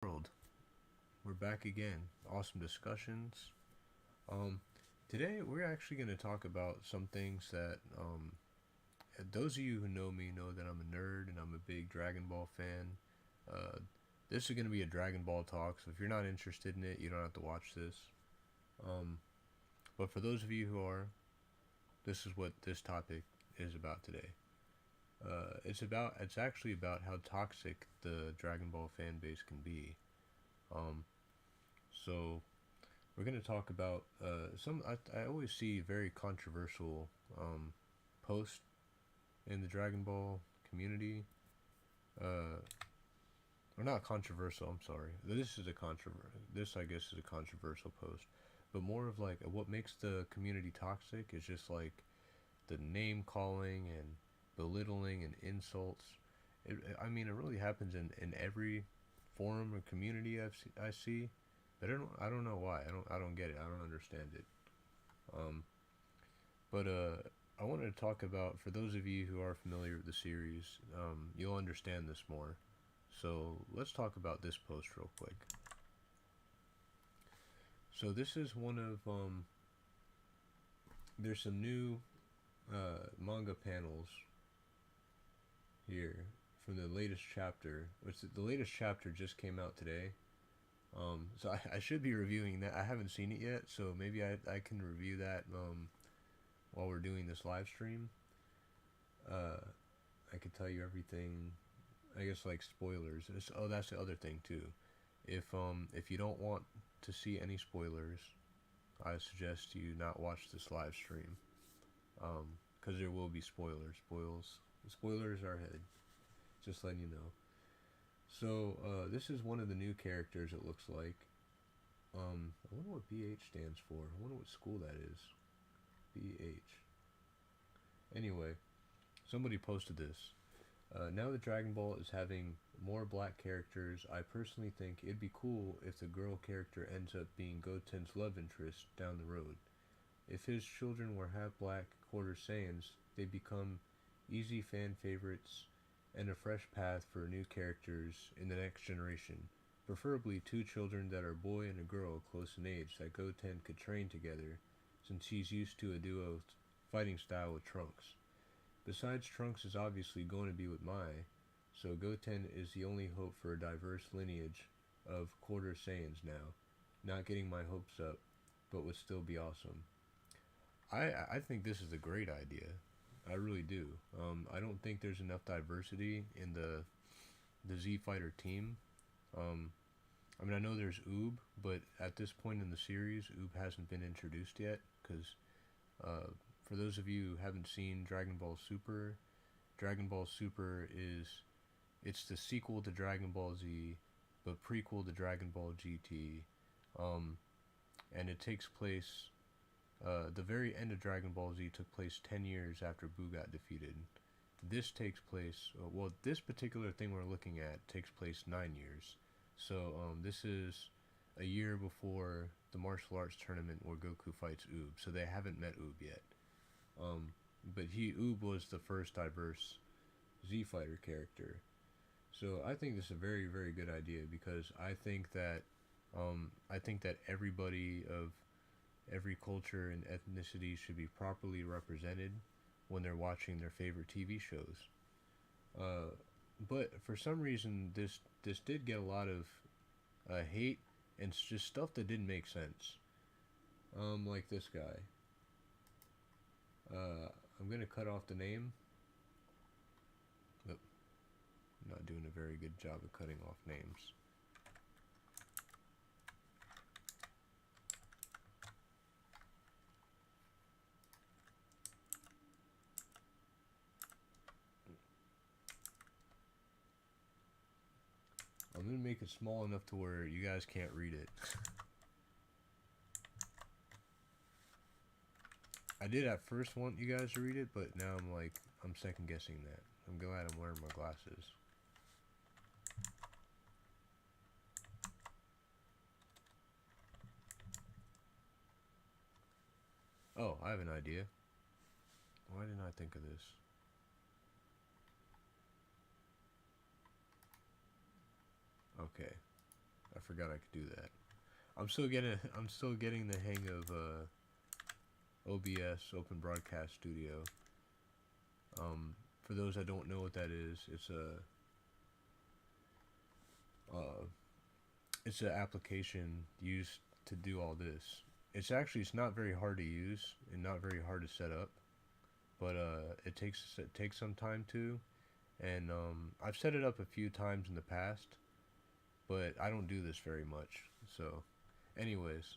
World. We're back again. Awesome discussions. Um, Today we're actually going to talk about some things that those of you who know me know that I'm a nerd and I'm a big Dragon Ball fan. Uh, this is going to be a Dragon Ball talk, so if you're not interested in it, you don't have to watch this. Um, but for those of you who are, this is what this topic is about today. It's actually about how toxic the Dragon Ball fan base can be. Um, so we're going to talk about I always see very controversial posts in the Dragon Ball community. Uh, or not controversial. I'm sorry. This I guess is a controversial post, but more of like what makes the community toxic is just like the name calling and belittling and insults. I mean, it really happens in every forum or community I see. But I don't know why. I don't get it. I don't understand it. Um, but I wanted to talk about, for those of you who are familiar with the series, you'll understand this more. So let's talk about this post real quick. So this is one of there's some new manga panels here from the latest chapter. Which the latest chapter just came out today. So I should be reviewing that. I haven't seen it yet, so maybe I can review that while we're doing this live stream. Uh, I could tell you everything. I guess like spoilers. That's the other thing too. If you don't want to see any spoilers, I suggest you not watch this live stream. Because there will be spoilers. Spoilers are ahead. Just letting you know. So this is one of the new characters. It looks like. I wonder what BH stands for. I wonder what school that is. BH. Anyway, somebody posted this. Now that Dragon Ball is having more black characters, I personally think it'd be cool if the girl character ends up being Goten's love interest down the road. If his children were half black quarter Saiyans, they'd become easy fan favorites and a fresh path for new characters in the next generation. Preferably two children that are a boy and a girl close in age that Goten could train together, since he's used to a duo fighting style with Trunks. Besides, Trunks is obviously going to be with Mai, so Goten is the only hope for a diverse lineage of quarter Saiyans now. Not getting my hopes up, but would still be awesome. I think this is a great idea. I really do. I don't think there's enough diversity in the Z Fighter team. Um, I mean, I know there's Oob, but at this point in the series, Oob hasn't been introduced yet. Because uh, for those of you who haven't seen Dragon Ball Super is it's the sequel to Dragon Ball Z, but prequel to Dragon Ball GT. Um, and it takes place. The very end of Dragon Ball Z took place 10 years after Buu got defeated. This takes place. This particular thing we're looking at takes place 9 years. So this is a year before the martial arts tournament where Goku fights Oob. So they haven't met Oob yet. But Oob was the first diverse Z Fighter character. So I think this is a very very good idea because I think that everybody of every culture and ethnicity should be properly represented when they're watching their favorite TV shows. Uh, but for some reason, this did get a lot of hate and it's just stuff that didn't make sense. Like this guy. I'm gonna cut off the name. Nope, not doing a very good job of cutting off names. I'm gonna make it small enough to where you guys can't read it. I did at first want you guys to read it, but now I'm second guessing that. I'm glad I'm wearing my glasses. Oh, I have an idea. Why didn't I think of this? Okay. forgot I could do that. I'm still getting the hang of OBS, Open Broadcast Studio. For those that don't know what that is, uh, it's an application used to do all this. It's not very hard to use and not very hard to set up, but it takes some time to. And I've set it up a few times in the past, but I don't do this very much. So, anyways,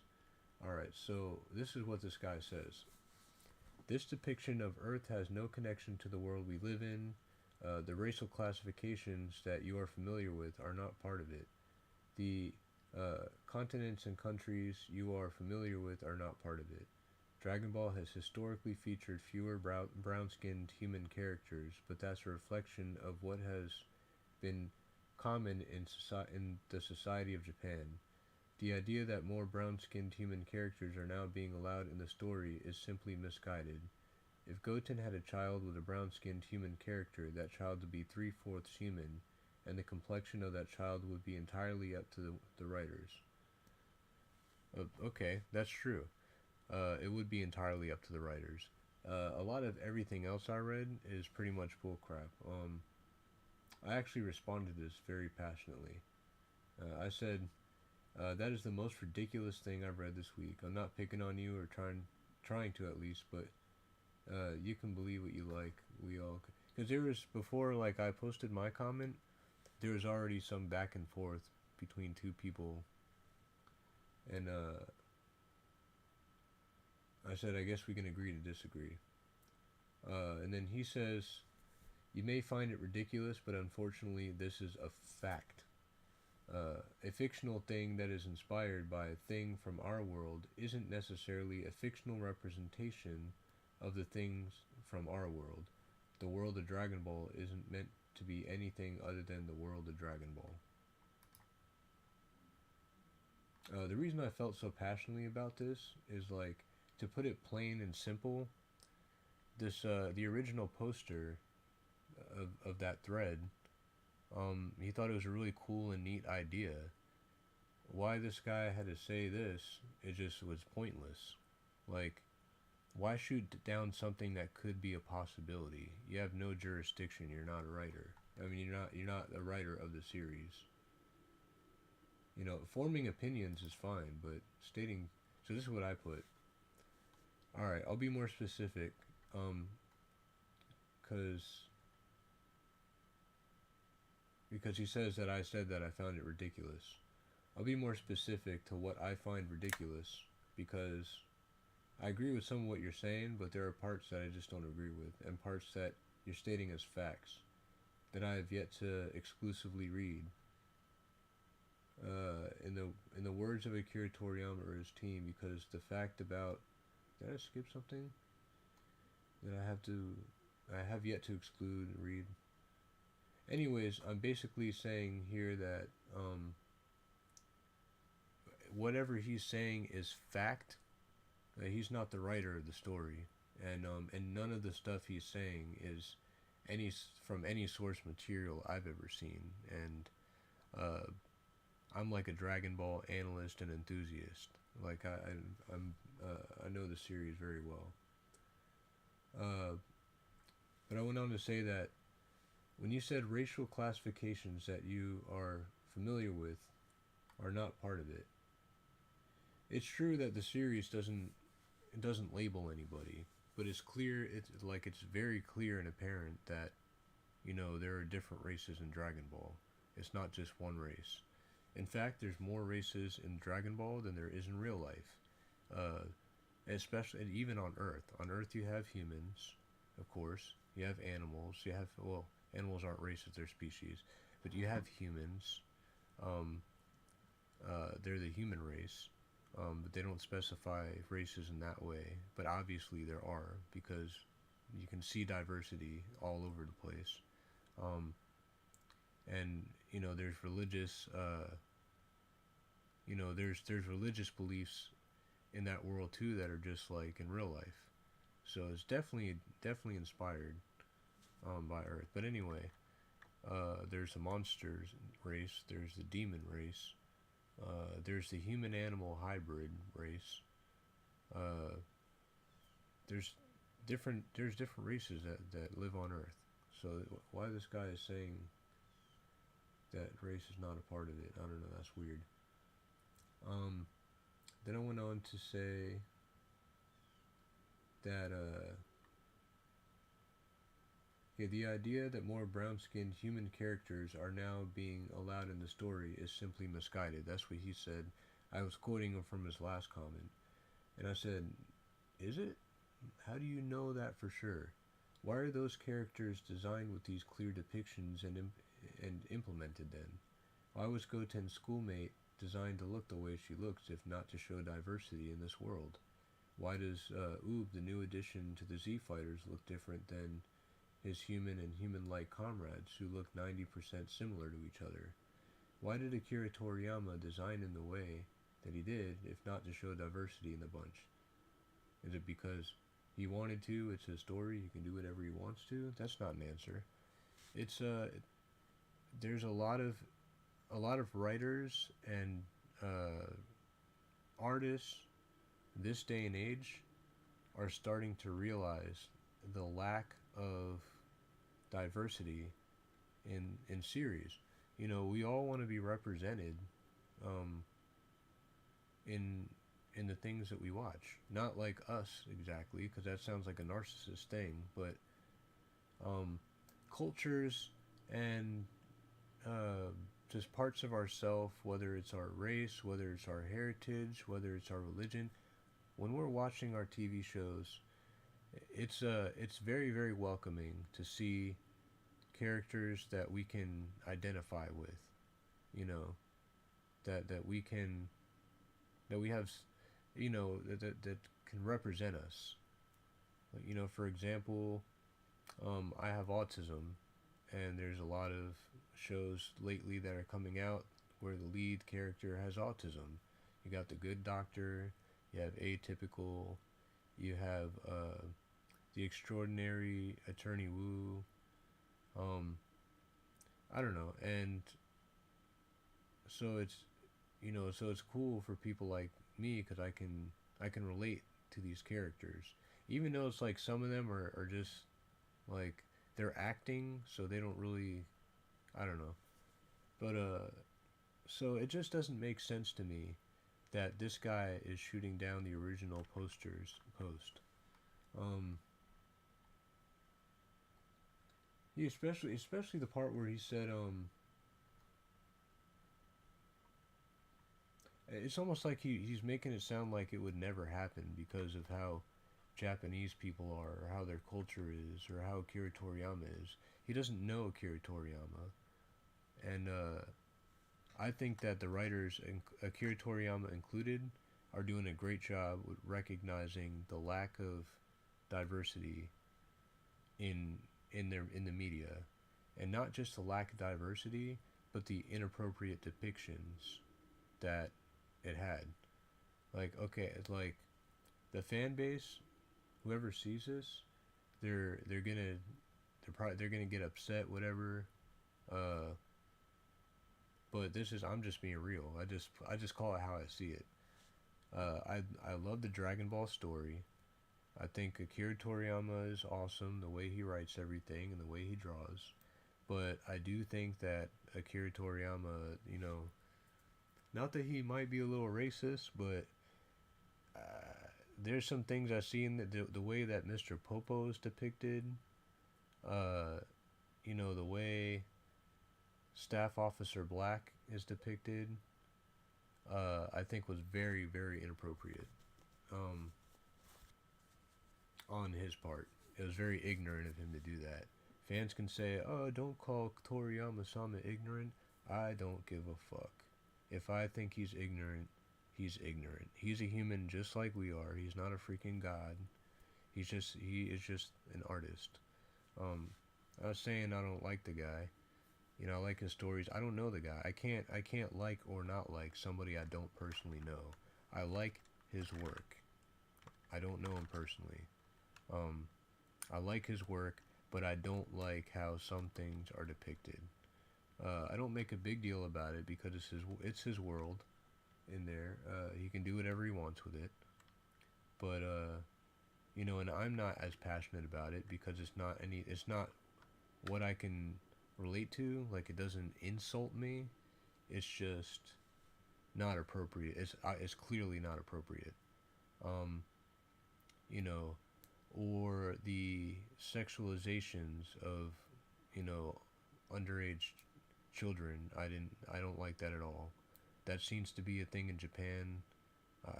all right. So this is what this guy says. This depiction of Earth has no connection to the world we live in. The racial classifications that you are familiar with are not part of it. The continents and countries you are familiar with are not part of it. Dragon Ball has historically featured fewer brown-skinned human characters, but that's a reflection of what has been common in the society of Japan. The idea that more brown-skinned human characters are now being allowed in the story is simply misguided. If Goten had a child with a brown-skinned human character, that child would be three-fourths human, and the complexion of that child would be entirely up to the writers. Okay, that's true. It would be entirely up to the writers. A lot of everything else I read is pretty much bullcrap. I actually responded to this very passionately. I said, that is the most ridiculous thing I've read this week. I'm not picking on you or trying to at least, but you can believe what you like. We all, because there was before like I posted my comment, there was already some back and forth between two people, and I said I guess we can agree to disagree. And then he says, you may find it ridiculous, but unfortunately this is a fact. A fictional thing that is inspired by a thing from our world isn't necessarily a fictional representation of the things from our world. The world of Dragon Ball isn't meant to be anything other than the world of Dragon Ball. The reason I felt so passionately about this is like, to put it plain and simple, this the original poster of that thread, he thought it was a really cool and neat idea. Why this guy had to say this, it just was pointless. Like, why shoot down something that could be a possibility? You have no jurisdiction. You're not a writer. I mean, you're not a writer of the series. You know, forming opinions is fine, but stating. So this is what I put. All right, I'll be more specific. Because he says that I said that I found it ridiculous. I'll be more specific to what I find ridiculous, because I agree with some of what you're saying, but there are parts that I just don't agree with, and parts that you're stating as facts that I have yet to exclusively read. In the words of Akira Toriyama or his team, because the fact about, did I skip something that I have yet to exclude and read? Anyways, I'm basically saying here that whatever he's saying is fact. He's not the writer of the story, and none of the stuff he's saying is from any source material I've ever seen. And I'm like a Dragon Ball analyst and enthusiast. Like I know the series very well. But I went on to say that when you said racial classifications that you are familiar with are not part of it, it's true that the series doesn't label anybody, but it's clear. It's very clear and apparent that, you know, there are different races in Dragon Ball. It's not just one race. In fact, there's more races in Dragon Ball than there is in real life. Especially, and even on Earth. On Earth, you have humans, of course. You have animals. Animals aren't races; they're species. But you have humans. They're the human race. But they don't specify races in that way. But obviously there are, because you can see diversity all over the place. And you know, there's religious there's religious beliefs in that world too that are just like in real life. So it's definitely inspired by Earth. But anyway, there's the monsters race, there's the demon race, There's the human-animal hybrid race. Uh, there's different races that live on Earth. So why this guy is saying that race is not a part of it, I don't know. That's weird. Um, then I went on to say that yeah, the idea that more brown-skinned human characters are now being allowed in the story is simply misguided. That's what he said. I was quoting him from his last comment, and I said, "Is it? How do you know that for sure? Why are those characters designed with these clear depictions and implemented then? Why was Goten's schoolmate designed to look the way she looks if not to show diversity in this world? Why does Oob, the new addition to the Z Fighters, look different than his human and human-like comrades who look 90% similar to each other? Why did Akira Toriyama design in the way that he did if not to show diversity in the bunch? Is it because he wanted to? It's his story. He can do whatever he wants to. That's not an answer. It's there's a lot of writers and uh, artists this day and age are starting to realize the lack of diversity in series. You know, we all want to be represented um, in in the things that we watch. Not like us exactly, because that sounds like a narcissist thing, but um, cultures and uh, just parts of ourself, whether it's our race, whether it's our heritage, whether it's our religion. When we're watching our TV shows, it's very very welcoming to see characters that we can identify with. You know, that we can that we have, that can represent us. Like, for example, I have autism, and there's a lot of shows lately that are coming out where the lead character has autism. You got The Good Doctor, you have Atypical, you have The Extraordinary Attorney Woo. Um, I don't know, and so it's cool for people like me because I can relate to these characters, even though it's like some of them are just like they're acting, so they don't really, I don't know, but so it just doesn't make sense to me that this guy is shooting down the original poster's post. Um, he especially the part where he said it's almost like he's making it sound like it would never happen because of how Japanese people are, or how their culture is, or how Akira Toriyama is. He doesn't know Akira Toriyama, and I think that the writers, Akira Toriyama included, are doing a great job with recognizing the lack of diversity in in the media, and not just the lack of diversity, but the inappropriate depictions that it had. Like, okay, it's like the fan base, whoever sees this, they're gonna they're gonna get upset, whatever. Uh, but this is, I'm just being real. I just call it how I see it. I love the Dragon Ball story. I think Akira Toriyama is awesome, the way he writes everything and the way he draws. But I do think that Akira Toriyama, not that he might be a little racist, but there's some things I see in the way that Mr. Popo is depicted. Uh, the way Staff Officer Black is depicted. I think was very very inappropriate. Um, on his part, it was very ignorant of him to do that. Fans can say, "Oh, don't call Toriyama-sama ignorant." I don't give a fuck. If I think he's ignorant, he's ignorant. He's a human just like we are. He's not a freaking god. He is just an artist. Um, I was saying I don't like the guy. I like his stories. I don't know the guy. I can't like or not like somebody I don't personally know. I like his work. I don't know him personally. Um, I like his work, but I don't like how some things are depicted. I don't make a big deal about it because it's his world. in there. He can do whatever he wants with it, but and I'm not as passionate about it because it's not what I can relate to. Like, it doesn't insult me. It's just not appropriate. It's clearly not appropriate. Um, you know, or the sexualizations of, you know, underage children. I don't like that at all. That seems to be a thing in Japan.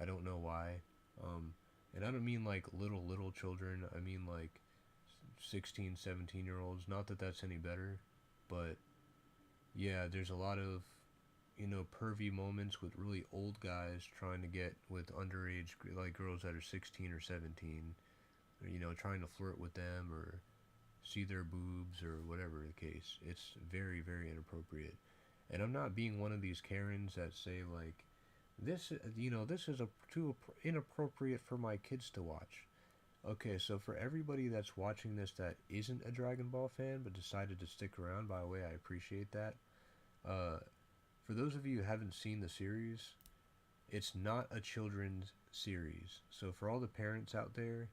I don't know why. Um, and I don't mean like little children. I mean like 16, 17-year olds. Not that that's any better, but yeah, there's a lot of, pervy moments with really old guys trying to get with underage, like girls that are 16 or 17, or, trying to flirt with them or see their boobs or whatever the case. It's very, very inappropriate. And I'm not being one of these Karens that say like, this is too inappropriate for my kids to watch. Okay, so for everybody that's watching this that isn't a Dragon Ball fan but decided to stick around, by the way, I appreciate that. Uh, for those of you who haven't seen the series, it's not a children's series. So for all the parents out there,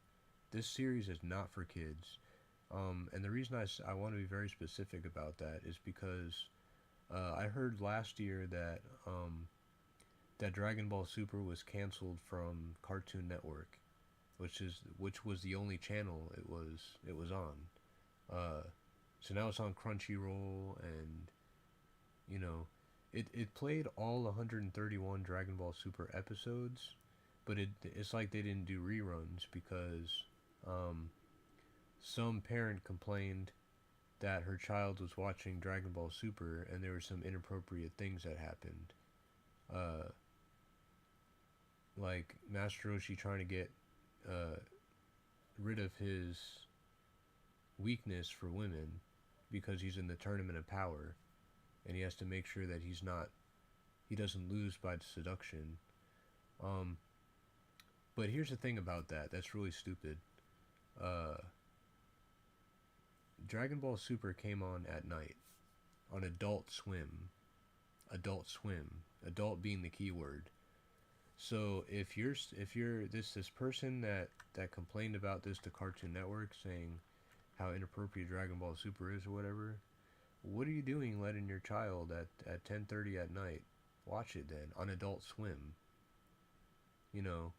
this series is not for kids. And the reason I want to be very specific about that is because I heard last year that Dragon Ball Super was canceled from Cartoon Network, which was the only channel it was on. Uh, so now it's on Crunchyroll, and you know, it played all 131 Dragon Ball Super episodes, but it's like they didn't do reruns because um, some parent complained that her child was watching Dragon Ball Super and there were some inappropriate things that happened. Uh, like Master Roshi trying to get uh, rid of his weakness for women because he's in the tournament of power and he has to make sure that he doesn't lose by seduction. Um, but here's the thing about that's really stupid. Uh, Dragon Ball Super came on at night on Adult Swim. Adult Swim. Adult being the key word. So if you're this person that complained about this to Cartoon Network saying how inappropriate Dragon Ball Super is or whatever, what are you doing letting your child at 10:30 at night watch it then on Adult Swim? You know,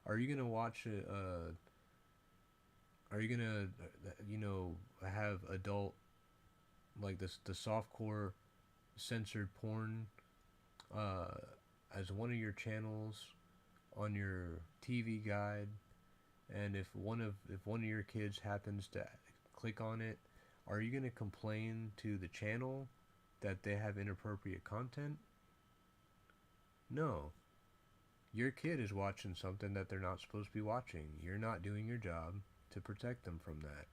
are you gonna watch it? Are you gonna have adult, like this the softcore censored porn uh, as one of your channels on your TV guide, and if one of your kids happens to click on it, are you gonna complain to the channel that they have inappropriate content? No. Your kid is watching something that they're not supposed to be watching. You're not doing your job to protect them from that.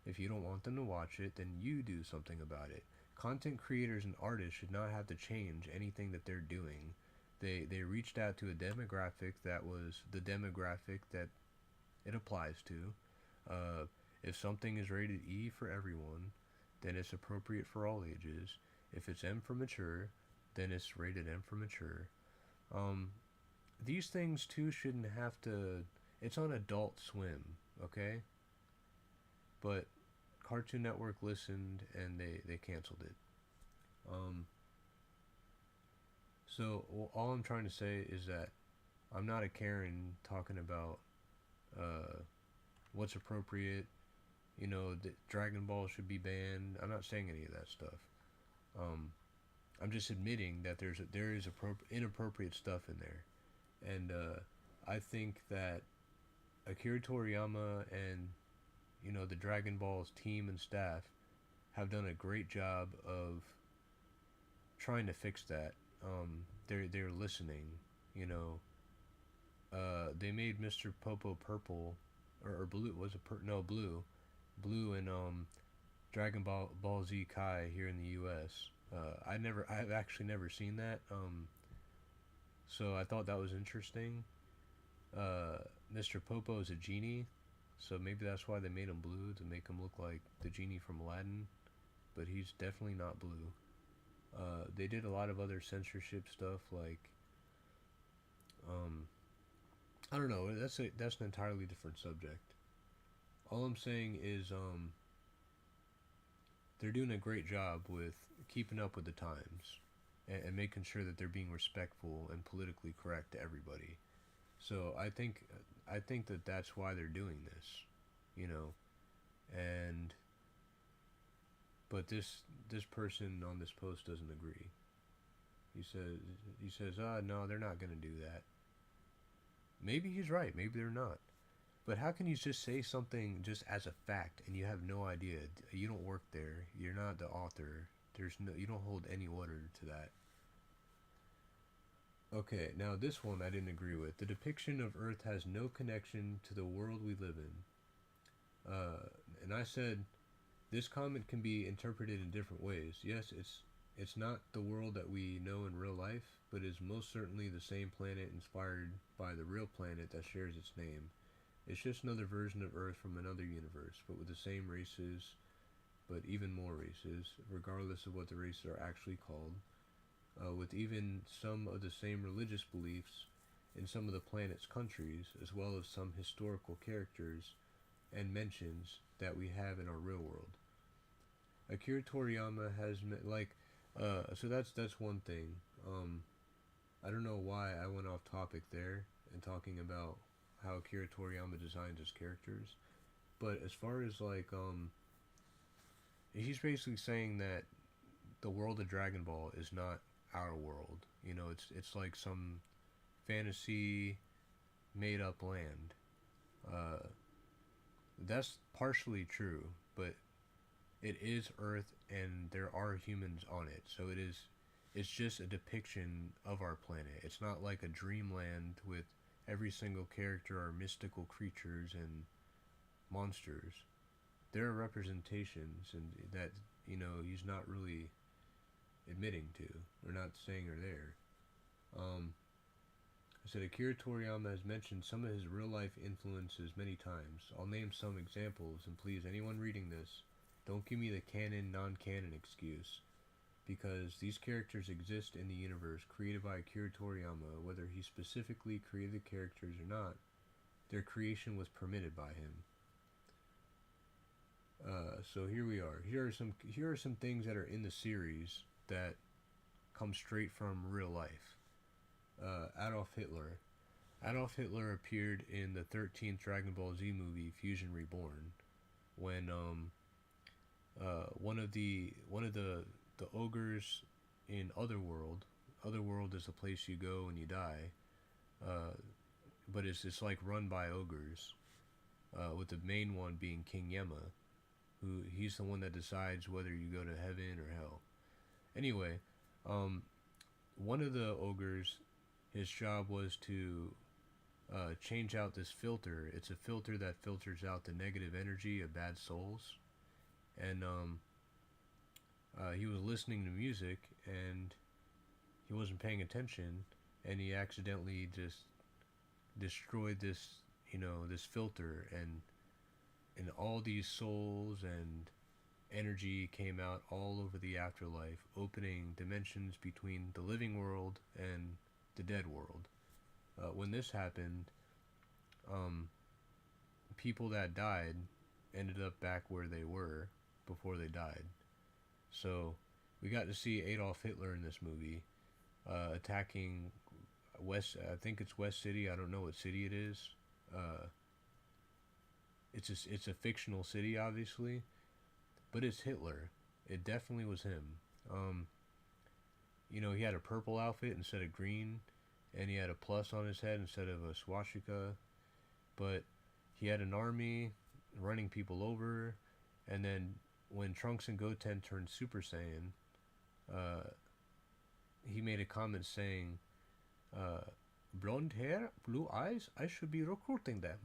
If you don't want them to watch it, then you do something about it. Content creators and artists should not have to change anything that they're doing. They reached out to a demographic that was the demographic that it applies to. Uh, if something is rated E for everyone, then it's appropriate for all ages. If it's M for mature, then it's rated M for mature. Um, these things too shouldn't have to. It's on Adult Swim, okay? But Cartoon Network listened and they canceled it. Um, so all I'm trying to say is that I'm not a Karen talking about uh, what's appropriate. That Dragon Ball should be banned. I'm not saying any of that stuff. Um, I'm just admitting that there is inappropriate stuff in there, and I think that Akira Toriyama and the Dragon Ball's team and staff have done a great job of trying to fix that. They're listening. You know, they made Mr. Popo purple, or blue. Was it no blue in Dragon Ball Z Kai here in the U.S. I've actually never seen that. So I thought that was interesting. Uh, Mr. Popo is a genie, so maybe that's why they made him blue to make him look like the genie from Aladdin, but he's definitely not blue. They did a lot of other censorship stuff, like Um, I don't know. That's an entirely different subject. All I'm saying is they're doing a great job with keeping up with the times and making sure that they're being respectful and politically correct to everybody. So I think that that's why they're doing this, you know. And but this person on this post doesn't agree. He says he says, no, they're not gonna do that. Maybe he's right. Maybe they're not. But how can you just say something just as a fact and you have no idea? You don't work there. You're not the author. You don't hold any water to that. Okay, now this one I didn't agree with. The depiction of Earth has no connection to the world we live in. And I said this comment can be interpreted in different ways. Yes, it's not the world that we know in real life, but is most certainly the same planet inspired by the real planet that shares its name. It's just another version of Earth from another universe, but with the same races, but even more races, regardless of what the races are actually called, with even some of the same religious beliefs in some of the planet's countries, as well as some historical characters and mentions that we have in our real world. Akira Toriyama has so that's one thing. I don't know why I went off topic there and talking about how Akira Toriyama designs his characters, but as far as he's basically saying that the world of Dragon Ball is not our world. You know, it's like some fantasy made up land. Uh, that's partially true, but it is Earth and there are humans on it. So it's just a depiction of our planet. It's not like a dreamland with every single character are mystical creatures and monsters. There are representations and that he's not really admitting to or not saying are there. Um, I said Akira Toriyama has mentioned some of his real life influences many times. I'll name some examples, and please, anyone reading this, don't give me the canon, non canon excuse, because these characters exist in the universe created by Akira Toriyama, whether he specifically created the characters or not. Their creation was permitted by him. So here we are. Here are some things that are in the series that come straight from real life. Adolf Hitler. Adolf Hitler appeared in the 13th Dragon Ball Z movie Fusion Reborn when one of the ogres in Otherworld. Otherworld is a place you go when you die, uh, but it's like run by ogres, with the main one being King Yema, who he's the one that decides whether you go to heaven or hell. Anyway, um, one of the ogres, his job was to change out this filter. It's a filter that filters out the negative energy of bad souls, and he was listening to music and he wasn't paying attention, and he accidentally just destroyed this filter, and all these souls and energy came out all over the afterlife, opening dimensions between the living world and the dead world. When this happened, um, people that died ended up back where they were before they died. So we got to see Adolf Hitler in this movie, attacking West. I think it's West City. I don't know what city it is. Uh, it's a fictional city, obviously, but it's Hitler. It definitely was him. Um, he had a purple outfit instead of green, and he had a plus on his head instead of a swastika. But he had an army running people over, and then when Trunks and Goten turned Super Saiyan, uh, he made a comment saying, "Blonde hair, blue eyes. I should be recruiting them."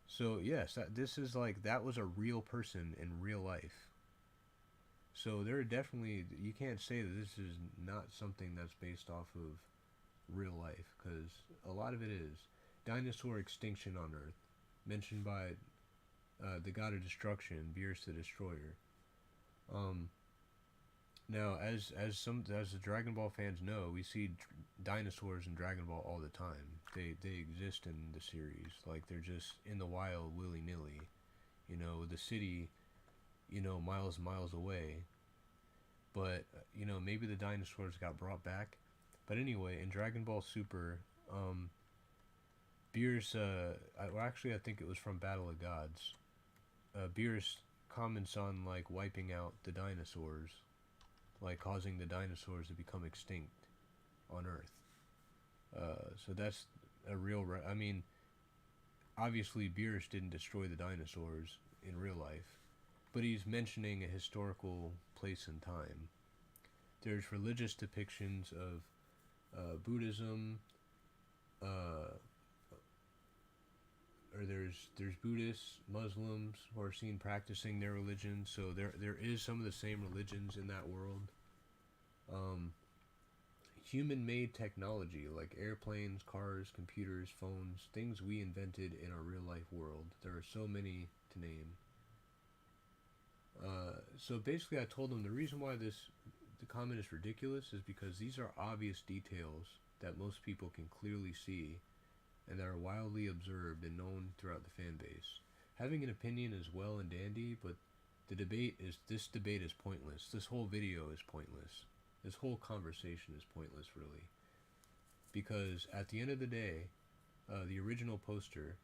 So yes, this is like that was a real person in real life. So there are definitely you can't say that this is not something that's based off of real life, because a lot of it is. Dinosaur extinction on Earth, mentioned by the god of destruction, Beerus the Destroyer. Um, Now, as the Dragon Ball fans know, we see dinosaurs in Dragon Ball all the time. They exist in the series, like they're just in the wild willy nilly. The city, miles and miles away. But maybe the dinosaurs got brought back. But anyway, in Dragon Ball Super, Beerus, well, actually, I think it was from Battle of Gods. Beerus comments on like wiping out the dinosaurs, like causing the dinosaurs to become extinct on Earth. So that's a real. I mean, obviously, Beerus didn't destroy the dinosaurs in real life, but he's mentioning a historical place and time. There's religious depictions of Buddhism, uh, or there's Buddhists, Muslims who are seen practicing their religion. So there is some of the same religions in that world. Um, Human-made technology like airplanes, cars, computers, phones, things we invented in our real-life world. There are so many to name. So basically, I told them the reason why the comment is ridiculous is because these are obvious details that most people can clearly see and that are widely observed and known throughout the fan base. Having an opinion is well and dandy, but this debate is pointless. This whole video is pointless. This whole conversation is pointless, really, because at the end of the day, the original poster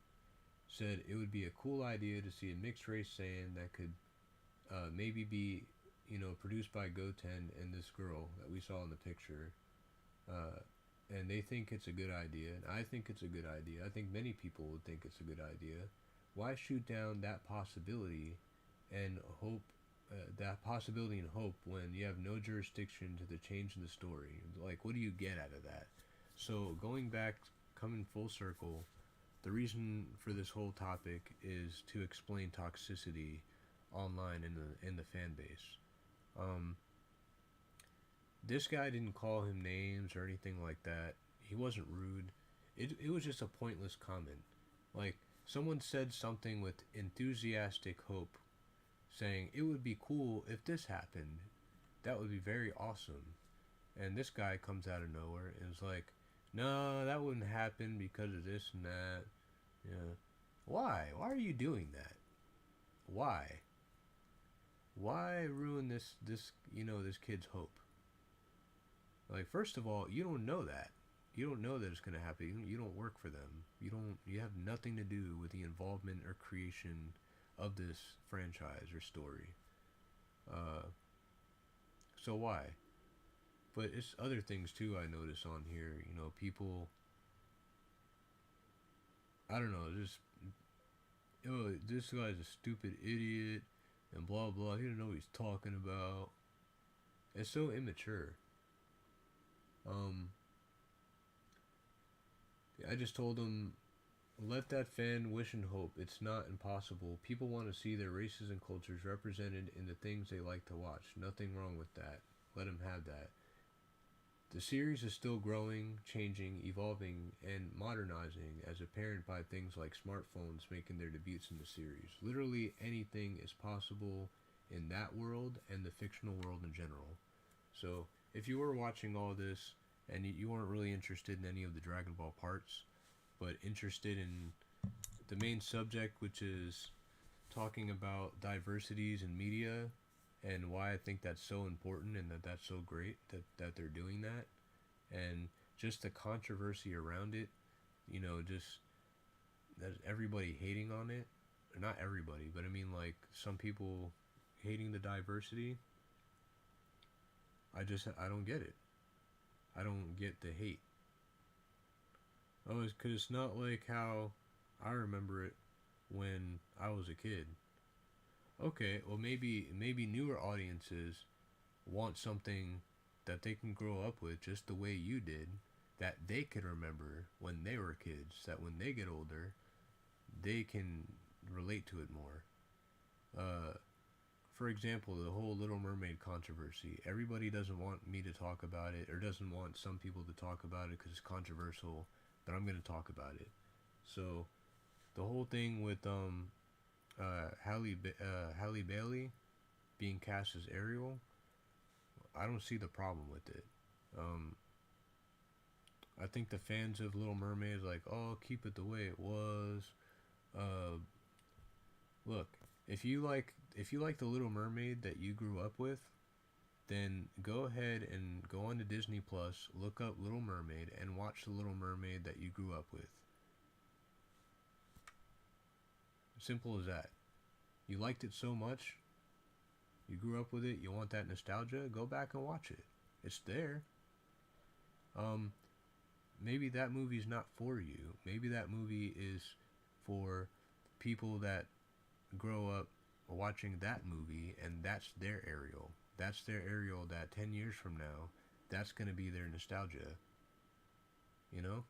said it would be a cool idea to see a mixed race Saiyan that could maybe be, produced by Goten and this girl that we saw in the picture. Uh, and they think it's a good idea, and I think it's a good idea. I think many people would think it's a good idea. Why shoot down that possibility and hope that possibility and hope when you have no jurisdiction to the change in the story? Like, what do you get out of that? So going back, coming full circle, the reason for this whole topic is to explain toxicity online in the fan base. Um, this guy didn't call him names or anything like that. He wasn't rude. It was just a pointless comment. Like, someone said something with enthusiastic hope, saying it would be cool if this happened. That would be very awesome. And this guy comes out of nowhere and is like, no, that wouldn't happen because of this and that. Yeah. Why? Why are you doing that? Why? Why ruin this kid's hope? Like, first of all, you don't know that. You don't know that it's going to happen. You don't work for them. You have nothing to do with the involvement or creation of this franchise or story. Uh, so why? But it's other things too I notice on here. People, I don't know, just, oh, this guy's a stupid idiot and blah blah. He doesn't know what he's talking about. It's so immature. Um, I just told him, let that fan wish and hope. It's not impossible. People want to see their races and cultures represented in the things they like to watch. Nothing wrong with that. Let them have that. The series is still growing, changing, evolving, and modernizing as apparent by things like smartphones making their debuts in the series. Literally anything is possible in that world and the fictional world in general. So, if you were watching all this and you weren't really interested in any of the Dragon Ball parts, but interested in the main subject, which is talking about diversities in media and why I think that's so important and that's so great that they're doing that, and just the controversy around it, just that everybody hating on it, or not everybody, but I mean like some people hating the diversity. I don't get it. I don't get the hate. Oh, it's because it's not like how I remember it when I was a kid. Okay, well maybe newer audiences want something that they can grow up with just the way you did, that they can remember when they were kids, that when they get older, they can relate to it more. Uh, for example, the whole Little Mermaid controversy. Everybody doesn't want me to talk about it, or doesn't want some people to talk about it because it's controversial, but I'm going to talk about it. So, the whole thing with Halle Bailey being cast as Ariel, I don't see the problem with it. Um, I think the fans of Little Mermaid is like, oh, keep it the way it was. Uh, Look, if you like the Little Mermaid that you grew up with, then go ahead and go on to Disney Plus, look up Little Mermaid, and watch the Little Mermaid that you grew up with. Simple as that. You liked it so much, you grew up with it, you want that nostalgia, go back and watch it. It's there. Um, Maybe that movie's not for you. Maybe that movie is for people that grow up watching that movie and that's their Ariel. That's their Ariel that 10 years from now, that's going to be their nostalgia. You know?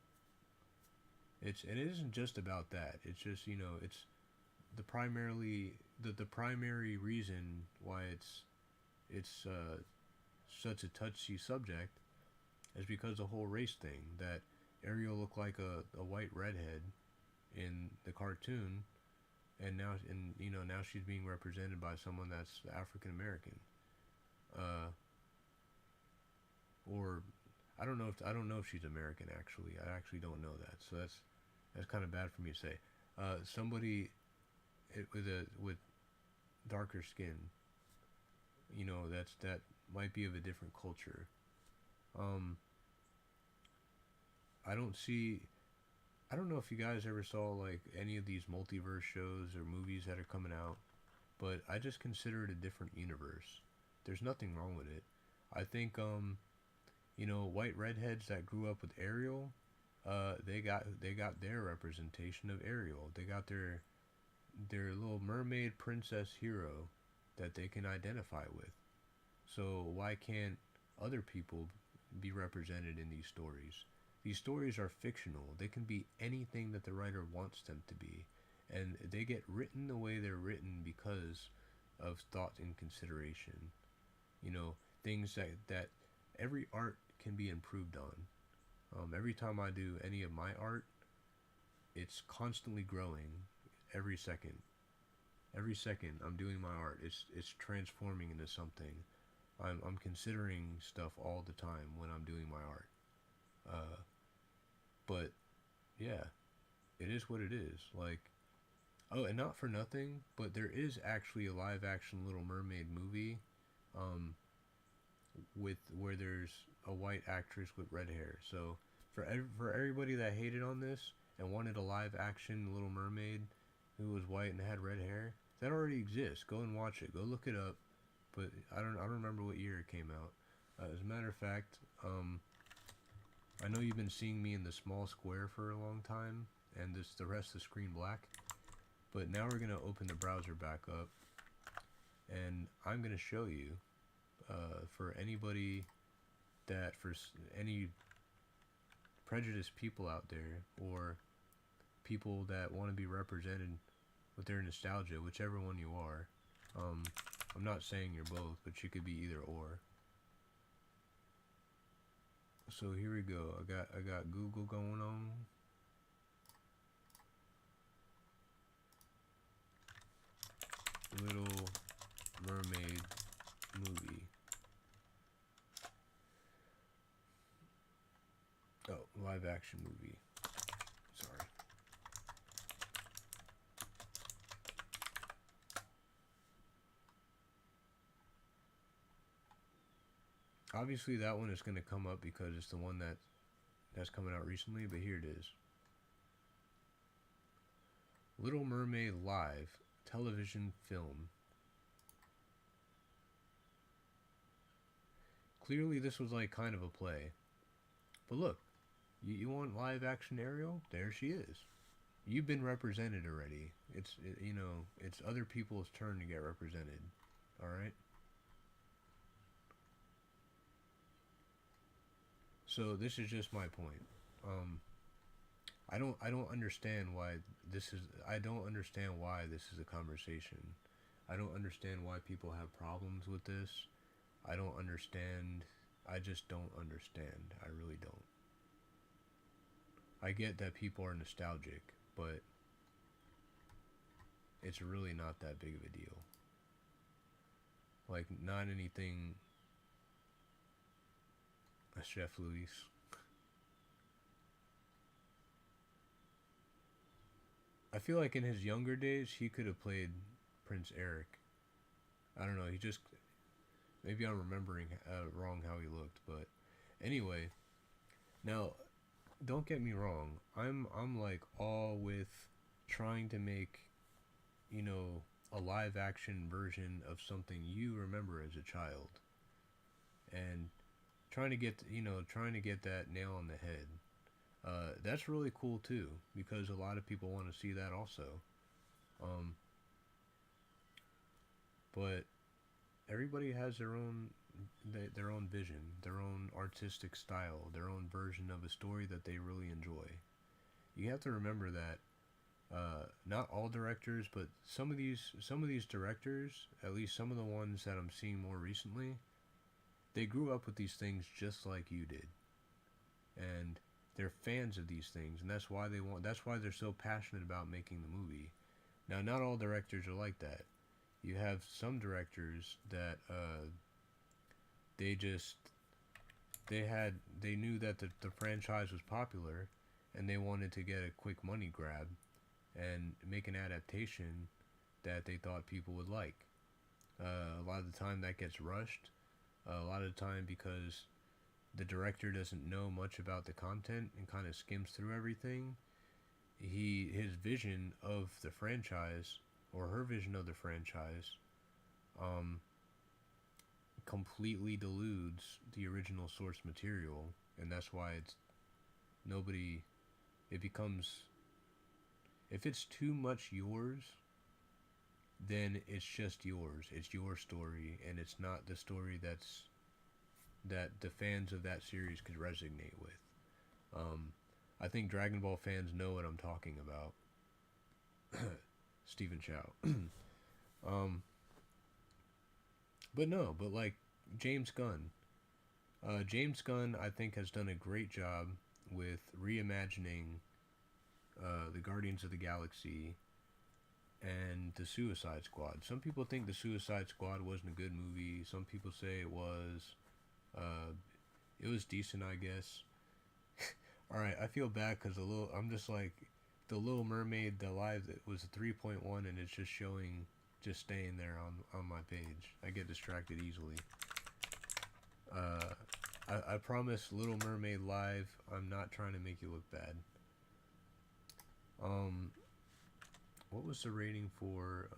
It isn't just about that. It's just, it's the primary reason why it's such a touchy subject is because the whole race thing, that Ariel looked like a white redhead in the cartoon, and now she's being represented by someone that's African American, or I don't know if she's American actually. I actually don't know that, so that's kind of bad for me to say. Somebody with darker skin, that might be of a different culture. Um, I don't see. I don't know if you guys ever saw like any of these multiverse shows or movies that are coming out, but I just consider it a different universe. There's nothing wrong with it. I think white redheads that grew up with Ariel, they got their representation of Ariel. They got their little mermaid princess hero that they can identify with. So why can't other people be represented in these stories? These stories are fictional. They can be anything that the writer wants them to be. And they get written the way they're written because of thought and consideration. Things that every art can be improved on. Every time I do any of my art, it's constantly growing every second. Every second I'm doing my art, it's transforming into something. I'm considering stuff all the time when I'm doing my art. Uh, but yeah, it is what it is. Like, oh, and not for nothing, but there is actually a live action Little Mermaid movie, um, with where there's a white actress with red hair. So for everybody that hated on this and wanted a live action Little Mermaid who was white and had red hair, that already exists. Go and watch it. Go look it up. But I don't remember what year it came out. As a matter of fact, I know you've been seeing me in the small square for a long time, and the rest of the screen black. But now we're gonna open the browser back up, and I'm gonna show you, for anybody for any prejudiced people out there, or people that want to be represented with their nostalgia, whichever one you are. I'm not saying you're both, but you could be either or. So here we go. I got Google going on. Little Mermaid movie. Oh, live action movie. Sorry. Obviously that one is going to come up because it's the one that's coming out recently, but here it is. Little Mermaid live television film. Clearly this was like kind of a play. But look, you want live action Ariel? There she is. You've been represented already. It's other people's turn to get represented. All right? So this is just my point. I don't understand why I don't understand why this is a conversation. I don't understand why people have problems with this. I don't understand. I just don't understand. I really don't. I get that people are nostalgic, but it's really not that big of a deal. Like, not anything Chef Luis. I feel like in his younger days he could have played Prince Eric. I don't know. He just maybe I'm remembering wrong how he looked, but anyway. Now, don't get me wrong. I'm like all with trying to make, you know, a live action version of something you remember as a child, and trying to get that nail on the head. That's really cool too because a lot of people want to see that also. Um, but everybody has their own vision, their own artistic style, their own version of a story that they really enjoy. You have to remember that not all directors, but some of these directors, at least some of the ones that I'm seeing more recently, they grew up with these things just like you did, and they're fans of these things, and that's why they're so passionate about making the movie. Now, not all directors are like that. You have some directors that they just they knew that the franchise was popular, and they wanted to get a quick money grab and make an adaptation that they thought people would like. A lot of the time that gets rushed. A lot of the time because the director doesn't know much about the content and kind of skims through everything. His vision of the franchise, or her vision of the franchise, um, completely deludes the original source material, and that's why it's nobody. It becomes, if it's too much yours, then it's just yours. It's your story, and it's not the story that the fans of that series could resonate with. Um, I think Dragon Ball fans know what I'm talking about. Stephen Chow. um, but no, but like James Gunn. James Gunn, I think, has done a great job with reimagining the Guardians of the Galaxy and the Suicide Squad. Some people think the Suicide Squad wasn't a good movie. Some people say it was. Uh, it was decent, I guess. All right, I feel bad because I'm just like the Little Mermaid, the live that was a 3.1, and it's just showing, just staying there on my page. I get distracted easily. I promise, Little Mermaid live. I'm not trying to make you look bad. Um, what was the rating for?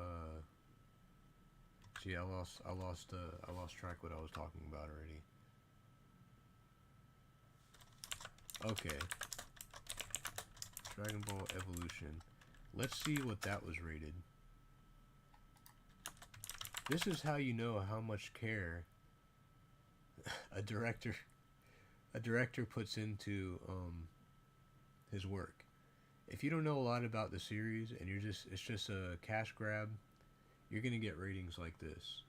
See, I lost track what I was talking about already. Okay, Dragon Ball Evolution. Let's see what that was rated. This is how you know how much care a director puts into his work. If you don't know a lot about the series and it's just a cash grab, you're gonna get ratings like this.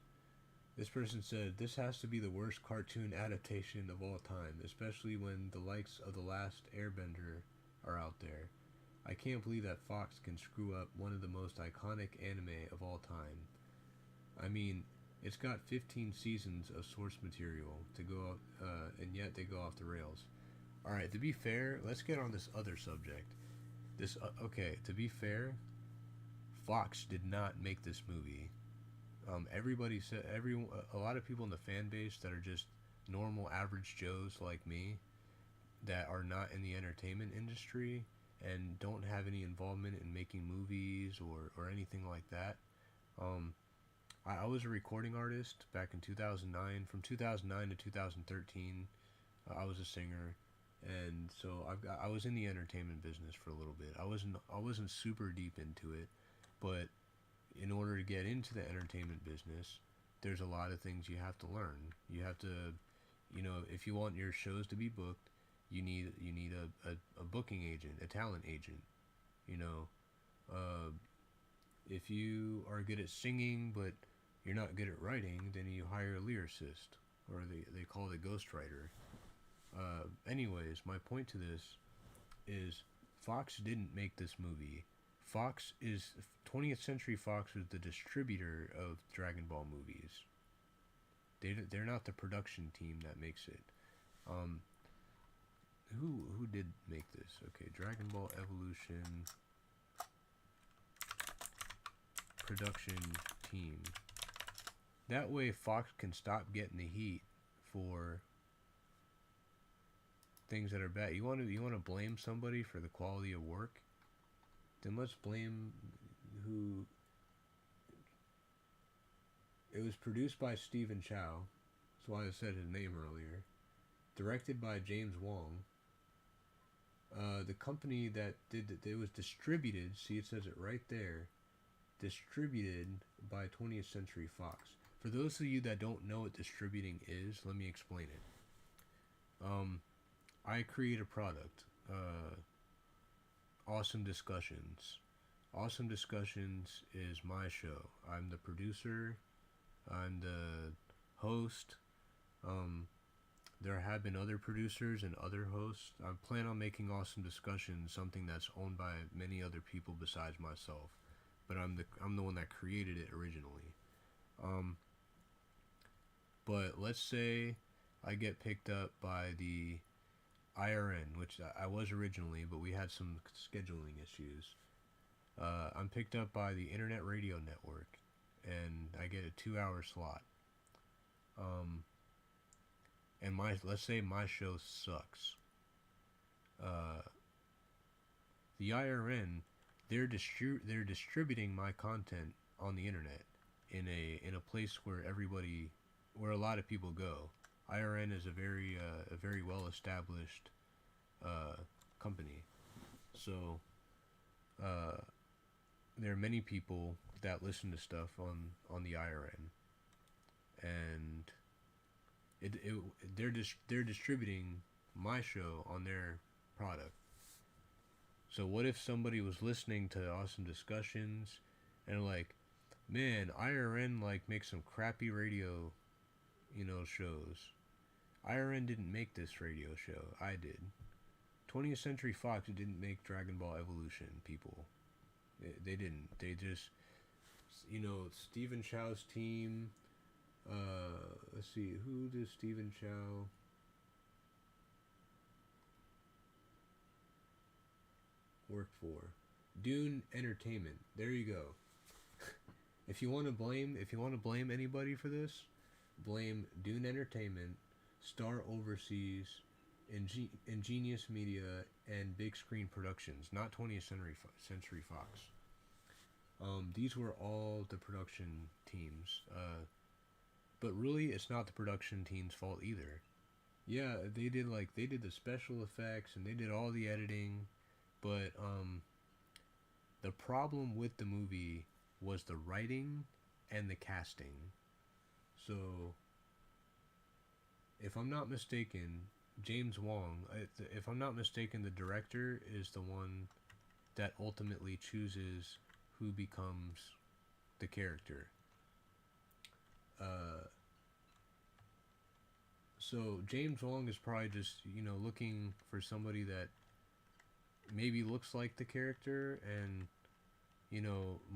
This person said this has to be the worst cartoon adaptation of all time, especially when the likes of The Last Airbender are out there. I can't believe that Fox can screw up one of the most iconic anime of all time. I mean, it's got 15 seasons of source material to go, and yet they go off the rails. All right, to be fair, let's get on this other subject. Okay, to be fair, Fox did not make this movie. Everybody said a lot of people in the fan base that are just normal average Joes like me that are not in the entertainment industry and don't have any involvement in making movies or anything like that. Um, I was a recording artist back in 2009. From 2009 to 2013, I was a singer, and so I was in the entertainment business for a little bit. I wasn't super deep into it, but in order to get into the entertainment business, there's a lot of things you have to learn. You have to, if you want your shows to be booked, you need a booking agent, a talent agent. You know, uh, if you are good at singing but you're not good at writing, then you hire a lyricist, or they call it a ghostwriter. Anyways, my point to this is Fox didn't make this movie. 20th Century Fox was the distributor of Dragon Ball movies. They're not the production team that makes it. Um, who did make this? Okay, Dragon Ball Evolution production team. That way, Fox can stop getting the heat for things that are bad. You want to blame somebody for the quality of work? Then let's blame who. It was produced by Stephen Chow. That's why I said his name earlier. Directed by James Wong. The company that did it was distributed. See, it says it right there. Distributed by 20th Century Fox. For those of you that don't know what distributing is, let me explain it. I create a product. Awesome Discussions. Awesome Discussions is my show. I'm the producer. I'm the host. There have been other producers and other hosts. I plan on making Awesome Discussions something that's owned by many other people besides myself. But I'm the one that created it originally. But let's say I get picked up by the IRN, which I was originally, but we had some scheduling issues. I'm picked up by the Internet Radio Network, and I get a 2-hour slot. And let's say my show sucks. The IRN, they're distributing my content on the internet in a place where a lot of people go. IRN is a very well established company, so there are many people that listen to stuff on the IRN, and they're distributing my show on their product. So what if somebody was listening to Awesome Discussions and like, man, IRN like makes some crappy radio, shows. IRN didn't make this radio show. I did. 20th Century Fox didn't make Dragon Ball Evolution, people. They didn't. They just, Stephen Chow's team. Let's see, who does Stephen Chow? Work for? Dune Entertainment. There you go. If you want to blame anybody for this, blame Dune Entertainment, Star Overseas, Ingenious Media, and Big Screen Productions, not 20th Century Fox. These were all the production teams. But really, it's not the production team's fault either. Yeah, they did the special effects and they did all the editing, but the problem with the movie was the writing and the casting. So, if I'm not mistaken, James Wong, if I'm not mistaken, the director is the one that ultimately chooses who becomes the character. So James Wong is probably just, looking for somebody that maybe looks like the character and,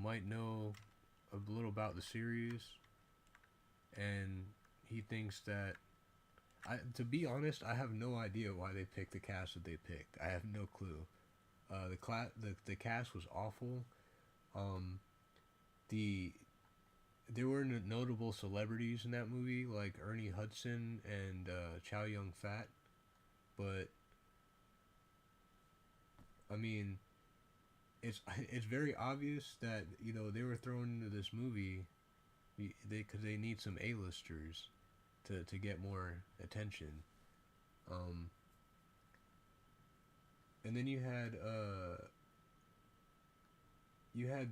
might know a little about the series. And he thinks that, to be honest, I have no idea why they picked the cast that they picked. I have no clue. The cast was awful. There were notable celebrities in that movie, like Ernie Hudson and Chow Yun-fat, but I mean, it's very obvious that they were thrown into this movie because they need some A-listers to get more attention. And then you had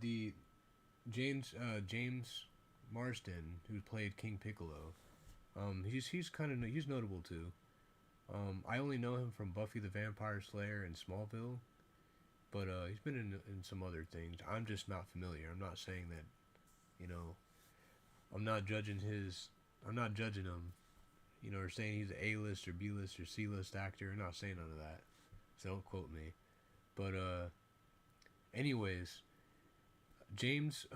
the James Marsden, who played King Piccolo. He's notable too. I only know him from Buffy the Vampire Slayer and Smallville, but he's been in some other things. I'm just not familiar. I'm not saying that, I'm not judging him, or saying he's an A-list or B-list or C-list actor. I'm not saying none of that, so don't quote me. But anyways, James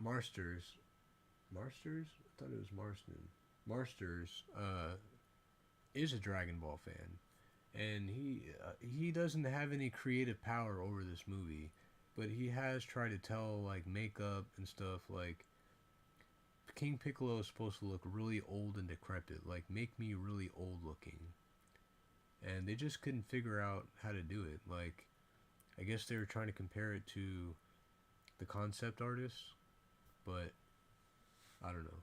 Marsters. I thought it was Marston. Marsters is a Dragon Ball fan, and he doesn't have any creative power over this movie, but he has tried to tell like makeup and stuff like King Piccolo is supposed to look really old and decrepit, like make me really old looking, and they just couldn't figure out how to do it. Like I guess they were trying to compare it to the concept artists, but I don't know.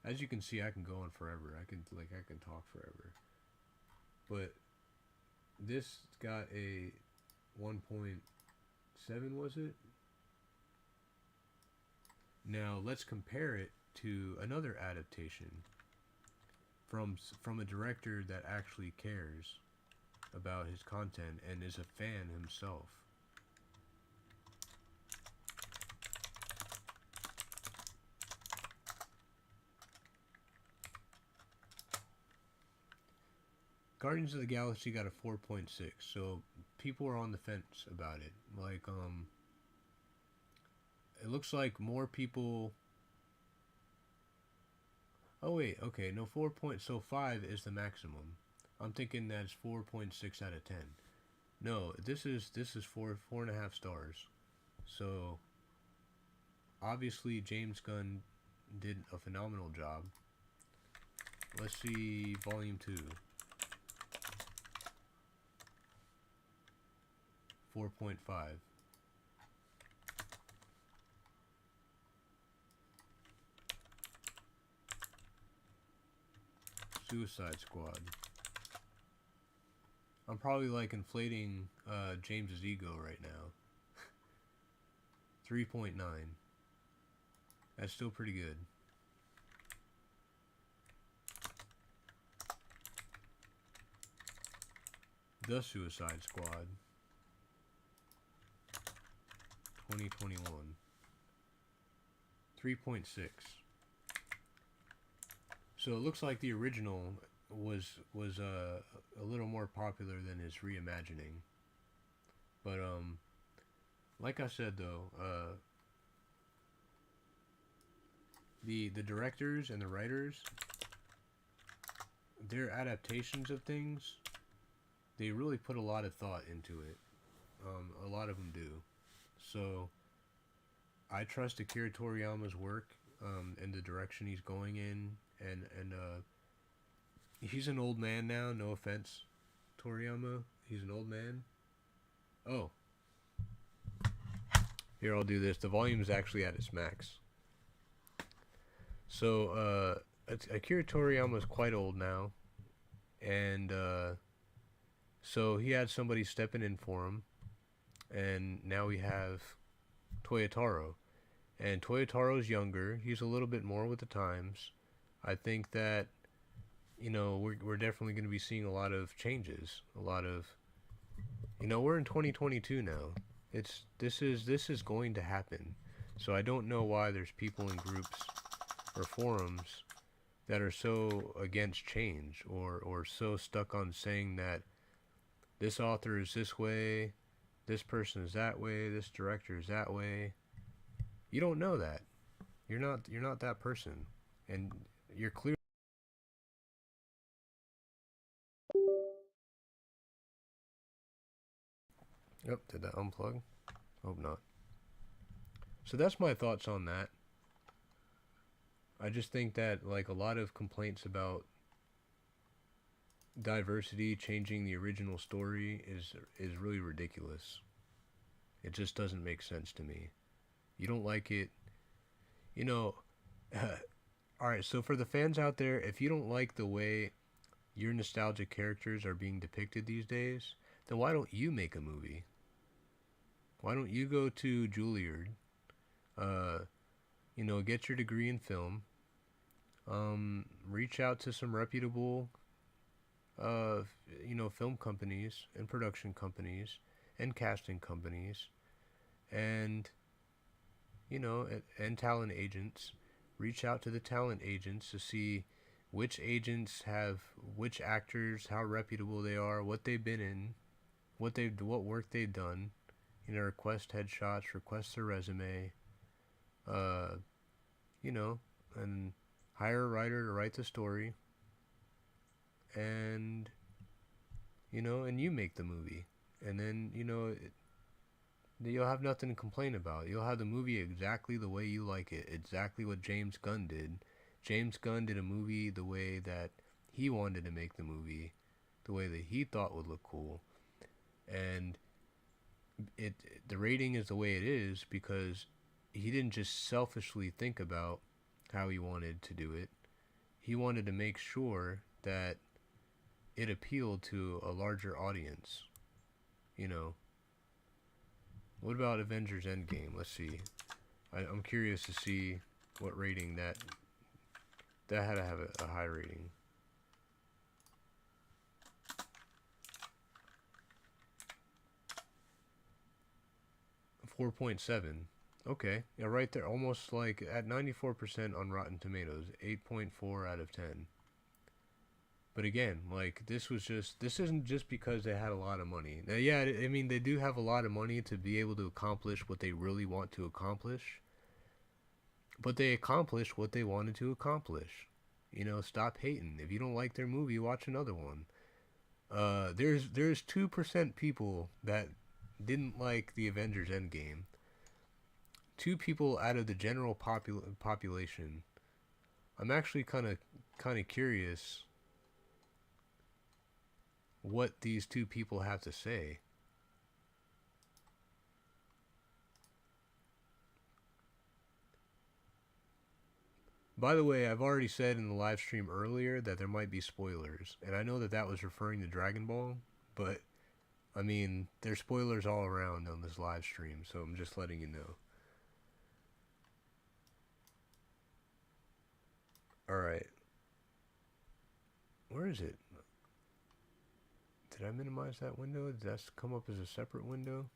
As you can see, I can go on forever. I can talk forever. But this got a 1.7, was it? Now let's compare it to another adaptation from a director that actually cares about his content and is a fan himself. Guardians of the Galaxy got a 4.6, so people are on the fence about it. Like, it looks like more people. Oh wait, okay, no 4 point. So 5 is the maximum. I'm thinking that's 4.6 out of 10. No, this is 4.5 stars. So obviously James Gunn did a phenomenal job. Let's see Volume 2. 4.5. Suicide Squad. I'm probably like inflating James's ego right now. 3.9. That's still pretty good. The Suicide Squad. 2021. 3.6. So it looks like the original was a little more popular than his reimagining. But like I said though, the directors and the writers, their adaptations of things, they really put a lot of thought into it. A lot of them do. So I trust Akira Toriyama's work and the direction he's going in, and he's an old man now. No offense, Toriyama. He's an old man. Oh, here, I'll do this. The volume is actually at its max. So Akira Toriyama is quite old now, and so he had somebody stepping in for him, and now we have Toyotaro. And Toyotaro's younger. He's a little bit more with the times. I think that, you know, we're definitely going to be seeing a lot of changes. A lot of, you know, we're in 2022 now. This is going to happen. So I don't know why there's people in groups or forums that are so against change, or so stuck on saying that this author is this way, this person is that way, this director is that way. You don't know that. You're not that person, and you're clear. Yep, did that unplug? Hope not. So that's my thoughts on that. I just think that like a lot of complaints about diversity changing the original story is really ridiculous. It just doesn't make sense to me. You don't like it, you know. All right, so for the fans out there, if you don't like the way your nostalgic characters are being depicted these days, then why don't you make a movie? Why don't you go to Juilliard, uh, you know, get your degree in film, reach out to some reputable, uh, you know, film companies and production companies and casting companies, and you know, and talent agents. Reach out to the talent agents to see which agents have which actors, how reputable they are, what they've been in, what work they've done. You know, request headshots, request their resume. Uh, you know, and hire a writer to write the story, and and you make the movie, and then you'll have nothing to complain about. You'll have the movie exactly the way you like it, exactly what James Gunn did. James Gunn did a movie the way that he wanted to make the movie, the way that he thought would look cool, and it the rating is the way it is because he didn't just selfishly think about how he wanted to do it. He wanted to make sure that it appealed to a larger audience. You know, what about Avengers Endgame? Let's see. I'm curious to see what rating that had to have a high rating. 4.7. Okay, yeah, right there, almost like at 94% on Rotten Tomatoes, 8.4 out of 10. But again, like this isn't just because they had a lot of money. Now, yeah, I mean they do have a lot of money to be able to accomplish what they really want to accomplish. But they accomplished what they wanted to accomplish. Stop hating. If you don't like their movie, watch another one. There's 2% people that didn't like the Avengers Endgame. 2 people out of the general population. I'm actually kind of curious what these 2 people have to say. By the way, I've already said in the live stream earlier that there might be spoilers, and I know that was referring to Dragon Ball, but I mean, there's spoilers all around on this live stream, so I'm just letting you know. Alright. Where is it? Did I minimize that window? Did that come up as a separate window?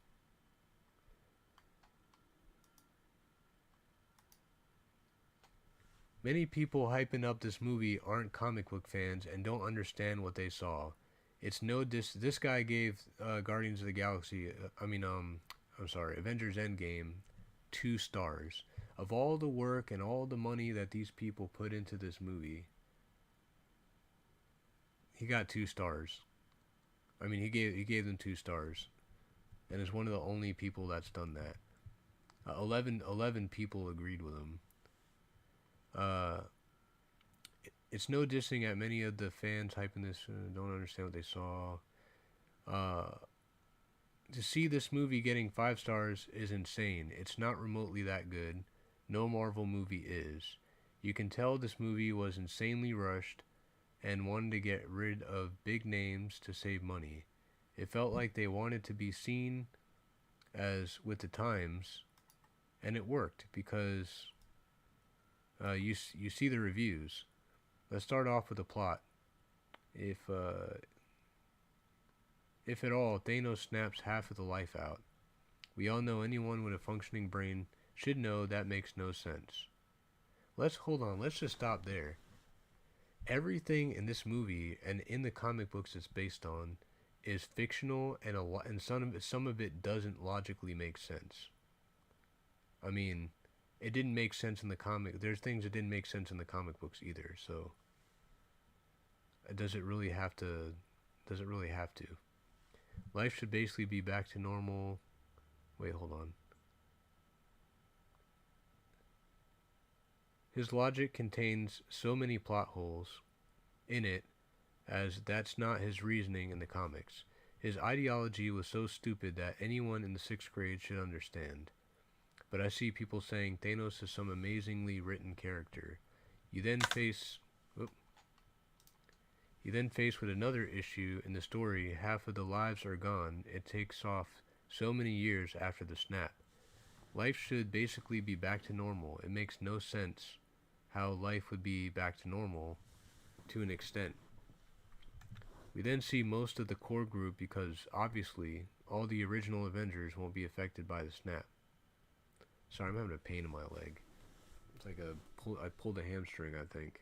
Many people hyping up this movie aren't comic book fans and don't understand what they saw. It's no this guy gave Guardians of the Galaxy, I'm sorry, Avengers Endgame 2 stars. Of all the work and all the money that these people put into this movie, he got 2 stars. I mean, he gave them 2 stars, and is one of the only people that's done that. 11 people agreed with him. It's no dissing at many of the fans hyping this. Don't understand what they saw. To see this movie getting 5 stars is insane. It's not remotely that good. No Marvel movie is. You can tell this movie was insanely rushed and wanted to get rid of big names to save money. It felt like they wanted to be seen as with the times, and it worked because you see the reviews. Let's start off with the plot. If at all, Thanos snaps half of the life out. We all know anyone with a functioning brain should know that makes no sense. Let's just stop there. Everything in this movie and in the comic books it's based on is fictional, and some of it doesn't logically make sense. I mean, it didn't make sense in the comic. There's things that didn't make sense in the comic books either. So, does it really have to? Life should basically be back to normal. Wait, hold on. His logic contains so many plot holes in it, as that's not his reasoning in the comics. His ideology was so stupid that anyone in the 6th grade should understand. But I see people saying Thanos is some amazingly written character. You then face with another issue in the story. Half of the lives are gone. It takes off so many years after the snap. Life should basically be back to normal. It makes no sense how life would be back to normal to an extent. We then see most of the core group because obviously all the original Avengers won't be affected by the snap. Sorry, I'm having a pain in my leg. It's like I pulled a hamstring, I think.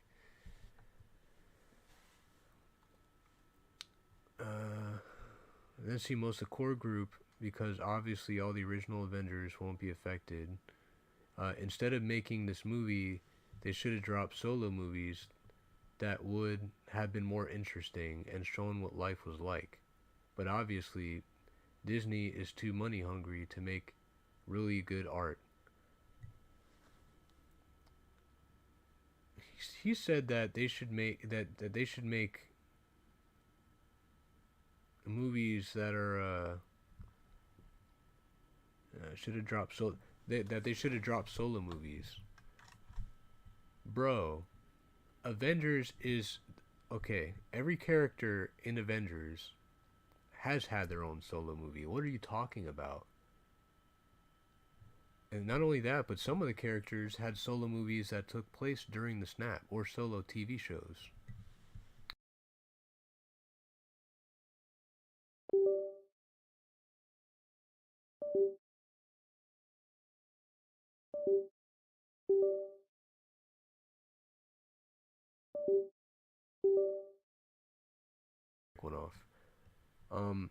Then see most of the core group because obviously all the original Avengers won't be affected. Instead of making this movie they should have dropped solo movies that would have been more interesting and shown what life was like. But obviously, Disney is too money hungry to make really good art. He said that they should make movies that are should have dropped that they should have dropped solo movies. Bro, Avengers is okay. Every character in Avengers has had their own solo movie. What are you talking about? And not only that, but some of the characters had solo movies that took place during the snap or solo TV shows. Went off. Um,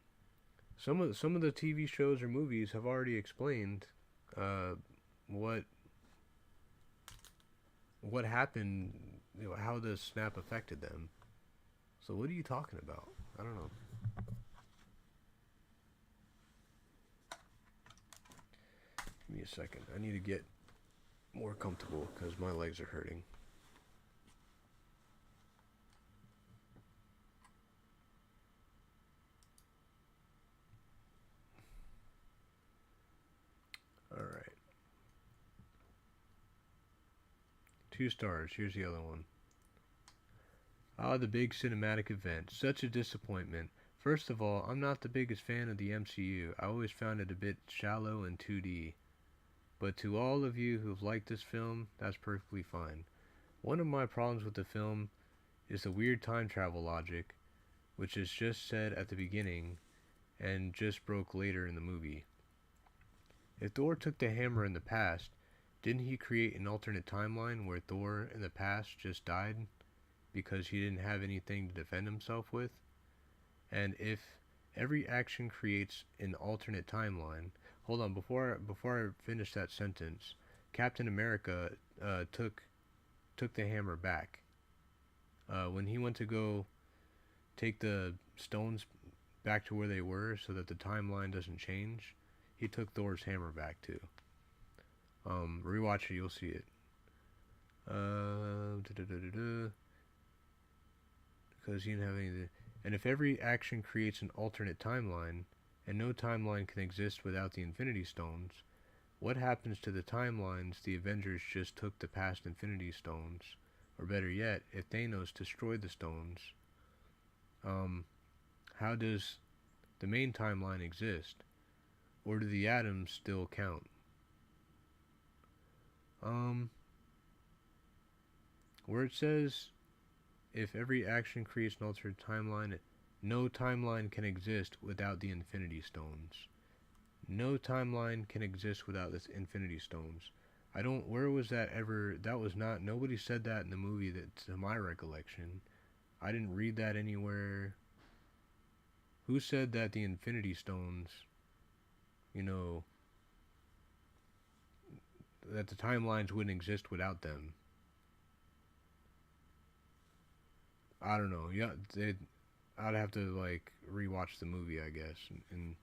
some of the TV shows or movies have already explained uh, what happened, how the snap affected them. So what are you talking about? I don't know. Give me a second. I need to get more comfortable because my legs are hurting. All right. 2 stars. Here's the other one. Ah, the big cinematic event. Such a disappointment. First of all, I'm not the biggest fan of the MCU. I always found it a bit shallow and 2D. But to all of you who've liked this film, that's perfectly fine. One of my problems with the film is the weird time travel logic, which is just said at the beginning and just broke later in the movie. If Thor took the hammer in the past, didn't he create an alternate timeline where Thor in the past just died because he didn't have anything to defend himself with? And if every action creates an alternate timeline, hold on, before I finish that sentence, Captain America took the hammer back. When he went to go take the stones back to where they were so that the timeline doesn't change, he took Thor's hammer back too. Rewatch it, you'll see it. Because he didn't have any. And if every action creates an alternate timeline, and no timeline can exist without the Infinity Stones, what happens to the timelines the Avengers just took the past Infinity Stones? Or better yet, if Thanos destroyed the stones, how does the main timeline exist? Or do the atoms still count? Where it says, if every action creates an altered timeline, no timeline can exist without the Infinity Stones. No timeline can exist without the Infinity Stones. I don't. Where was that ever? That was not. Nobody said that in the movie. That, to my recollection, I didn't read that anywhere. Who said that the Infinity Stones, you know, that the timelines wouldn't exist without them? I don't know. Yeah, I'd have to like rewatch the movie, I guess. And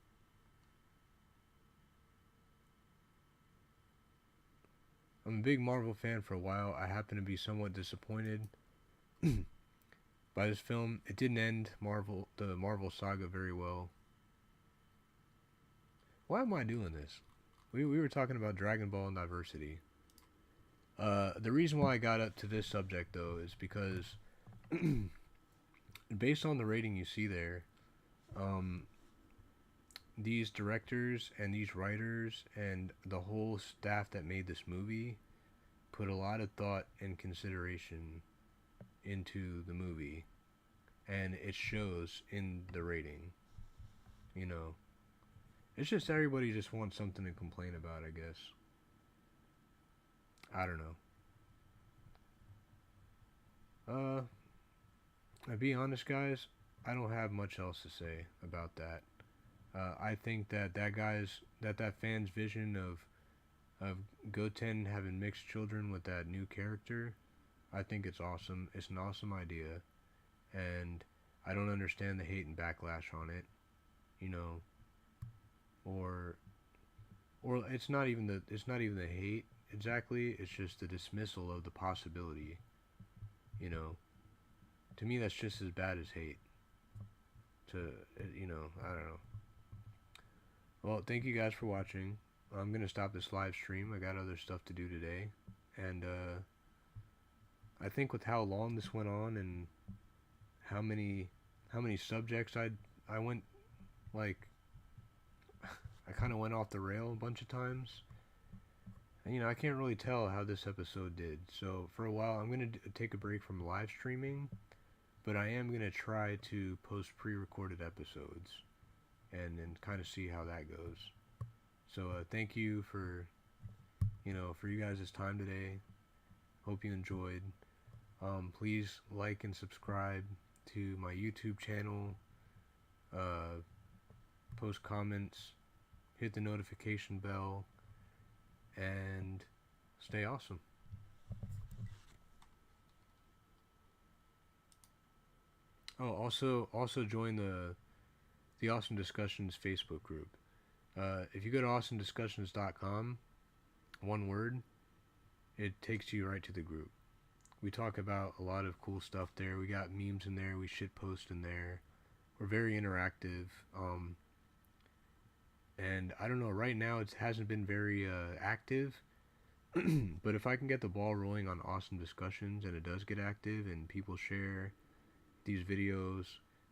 I'm a big Marvel fan for a while. I happen to be somewhat disappointed by this film. It didn't end the Marvel saga very well. Why am I doing this? We were talking about Dragon Ball and diversity. The reason why I got up to this subject though is because based on the rating you see there, um, these directors and these writers and the whole staff that made this movie put a lot of thought and consideration into the movie, and it shows in the rating. You know, it's just everybody just wants something to complain about, I guess. I don't know. To be honest, guys, I don't have much else to say about that. I think that that fan's vision of of Goten having mixed children with that new character. I think it's awesome. It's an awesome idea, and I don't understand the hate and backlash on it. You know, or it's not even the hate exactly. It's just the dismissal of the possibility. You know, to me that's just as bad as hate. To I don't know. Well, thank you guys for watching. I'm gonna stop this live stream. I got other stuff to do today, and I think with how long this went on and how many subjects I went like I kind of went off the rail a bunch of times. And I can't really tell how this episode did. So for a while, I'm gonna take a break from live streaming, but I am gonna try to post pre-recorded episodes and kind of see how that goes. So thank you for for you guys' time today. Hope you enjoyed. Please like and subscribe to my YouTube channel. Post comments, hit the notification bell, and stay awesome. Oh, also join the Awesome Discussions Facebook group. If you go to awesomediscussions.com, one word, it takes you right to the group. We talk about a lot of cool stuff there. We got memes in there. We shitpost in there. We're very interactive. And I don't know, right now it hasn't been very active. But if I can get the ball rolling on Awesome Discussions and it does get active and people share these videos,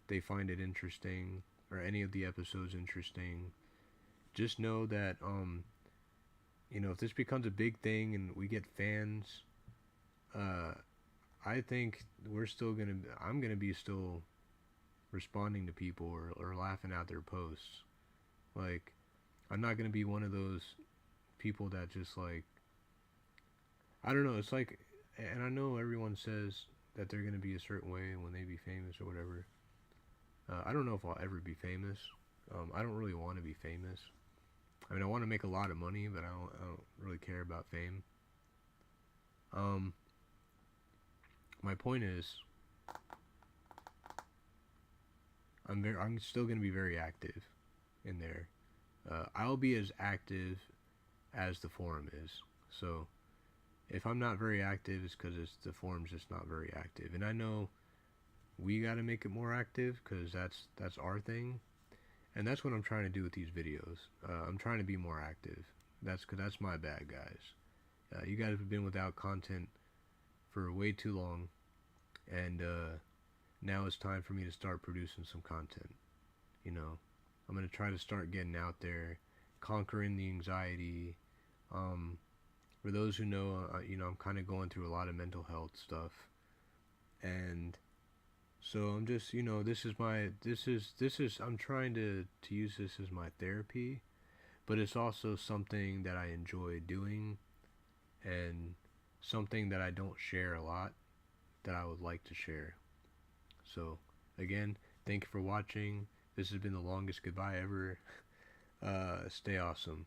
they find it interesting, or any of the episodes interesting, just know that if this becomes a big thing and we get fans, I think I'm gonna be still responding to people or laughing at their posts. Like, I'm not gonna be one of those people that just like, I don't know, it's like, and I know everyone says that they're gonna be a certain way when they be famous or whatever. I don't know if I'll ever be famous. I don't really want to be famous. I mean, I want to make a lot of money, but I don't really care about fame. My point is, I'm still gonna be very active in there. I'll be as active as the forum is. So if I'm not very active, it's because the forum's just not very active. And I know we got to make it more active because that's our thing, and that's what I'm trying to do with these videos. I'm trying to be more active. That's my bad, guys. You guys have been without content for way too long, and now it's time for me to start producing some content. I'm gonna try to start getting out there, conquering the anxiety. For those who know, I'm kind of going through a lot of mental health stuff, and so I'm just, I'm trying to use this as my therapy, but it's also something that I enjoy doing, and something that I don't share a lot that I would like to share. So again, thank you for watching. This has been the longest goodbye ever. Stay awesome.